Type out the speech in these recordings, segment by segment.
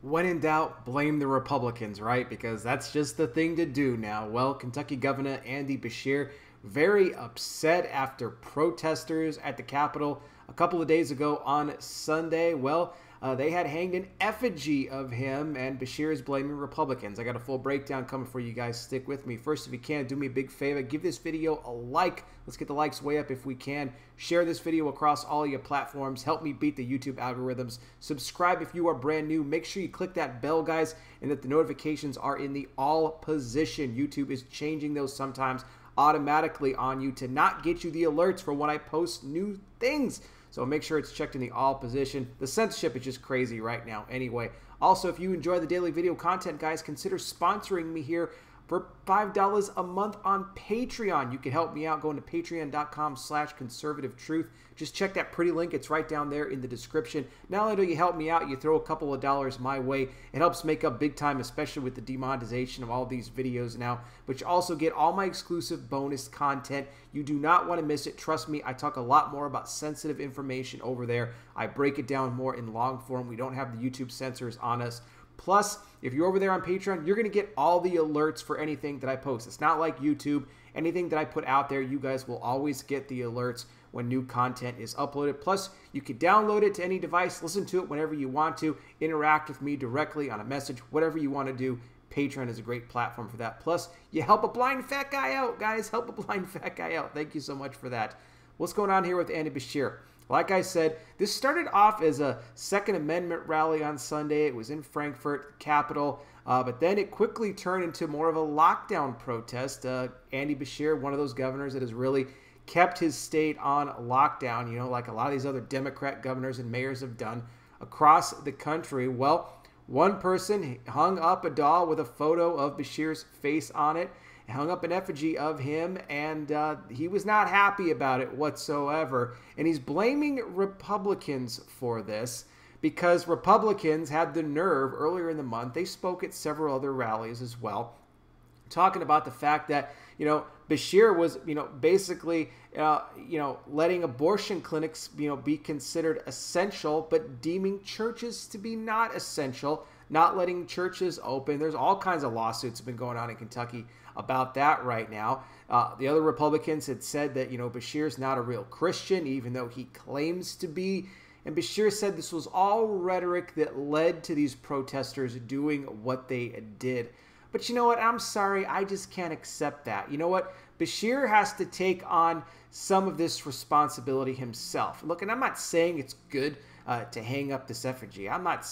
When in doubt, blame the Republicans, right? Because that's just the thing to do now. Well, Kentucky Governor Andy Beshear very upset after protesters at the Capitol a couple of days ago on Sunday. Well, they had hanged an effigy of him, and Beshear is blaming Republicans. I got a full breakdown coming for you guys. Stick with me. First, if you can, do me a big favor. Give this video a like. Let's get the likes way up if we can. Share this video across all your platforms. Help me beat the YouTube algorithms. Subscribe if you are brand new. Make sure you click that bell, guys, and that the notifications are in the all position. YouTube is changing those sometimes automatically on you to not get you the alerts for when I post new things. So make sure it's checked in the all position. The censorship is just crazy right now anyway. Also, if you enjoy the daily video content, guys, consider sponsoring me here for $5 a month on Patreon. You can help me out going to patreon.com/conservativetruth. Just check that pretty link. It's right down there in the description. Not only do you help me out, you throw a couple of dollars my way. It helps make up big time, especially with the demonetization of all these videos now. But you also get all my exclusive bonus content. You do not want to miss it. Trust me, I talk a lot more about sensitive information over there. I break it down more in long form. We don't have the YouTube censors on us. Plus, if you're over there on Patreon, you're going to get all the alerts for anything that I post. It's not like YouTube. Anything that I put out there, you guys will always get the alerts when new content is uploaded. Plus, you can download it to any device, listen to it whenever you want to, interact with me directly on a message, whatever you want to do. Patreon is a great platform for that. Plus, you help a blind fat guy out, guys. Help a blind fat guy out. Thank you so much for that. What's going on here with Andy Beshear? Like I said, this started off as a Second Amendment rally on Sunday. It was in Frankfurt, Capitol, but then it quickly turned into more of a lockdown protest. Andy Beshear, one of those governors that has really kept his state on lockdown, you know, like a lot of these other Democrat governors and mayors have done across the country. Well, one person hung up a doll with a photo of Beshear's face on it, hung up an effigy of him, and he was not happy about it whatsoever. And he's blaming Republicans for this because Republicans had the nerve earlier in the month. They spoke at several other rallies as well, talking about the fact that, you know, Beshear was, basically, letting abortion clinics, be considered essential, but deeming churches to be not essential, not letting churches open. There's all kinds of lawsuits have been going on in Kentucky about that right now. The other Republicans had said that, Beshear's not a real Christian, even though he claims to be. And Beshear said this was all rhetoric that led to these protesters doing what they did. But you know what? I'm sorry. I just can't accept that. You know what? Beshear has to take on some of this responsibility himself. Look, and I'm not saying it's good to hang up this effigy. I'm not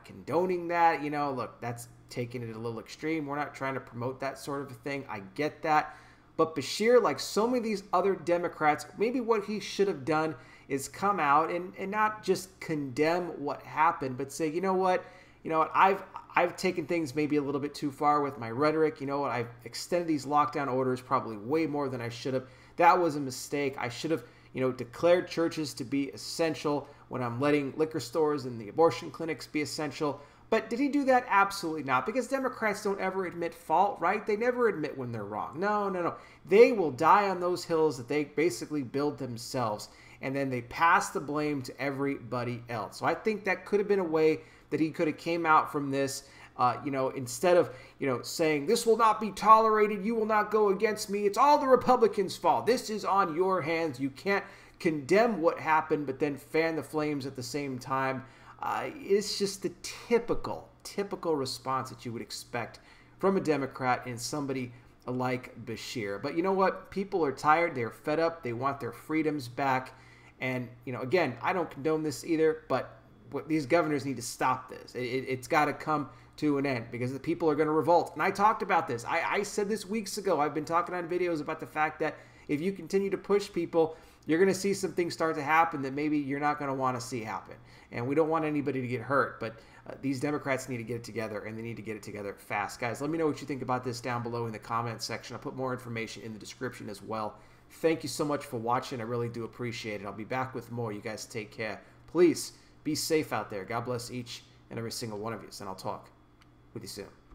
condoning that. Look, that's taking it a little extreme. We're not trying to promote that sort of a thing. I get that. But Beshear, like so many of these other Democrats, maybe what he should have done is come out and not just condemn what happened, but say, you know what, I've taken things maybe a little bit too far with my rhetoric. You know what, I've extended these lockdown orders probably way more than I should have. That was a mistake. I should have, declared churches to be essential when I'm letting liquor stores and the abortion clinics be essential. But did he do that? Absolutely not, because Democrats don't ever admit fault, right? They never admit when they're wrong. No. They will die on those hills that they basically build themselves, and then they pass the blame to everybody else. So I think that could have been a way that he could have came out from this, instead of, saying, this will not be tolerated, you will not go against me, it's all the Republicans' fault, this is on your hands. You can't condemn what happened, but then fan the flames at the same time. It's just the typical response that you would expect from a Democrat and somebody like Beshear. But you know what? People are tired. They're fed up. They want their freedoms back. And, again, I don't condone this either, but these governors need to stop this. It's got to come to an end because the people are going to revolt. And I talked about this. I said this weeks ago. I've been talking on videos about the fact that if you continue to push people, you're going to see some things start to happen that maybe you're not going to want to see happen. And we don't want anybody to get hurt. But these Democrats need to get it together, and they need to get it together fast. Guys, let me know what you think about this down below in the comments section. I'll put more information in the description as well. Thank you so much for watching. I really do appreciate it. I'll be back with more. You guys take care. Please be safe out there. God bless each and every single one of you. And I'll talk with you soon.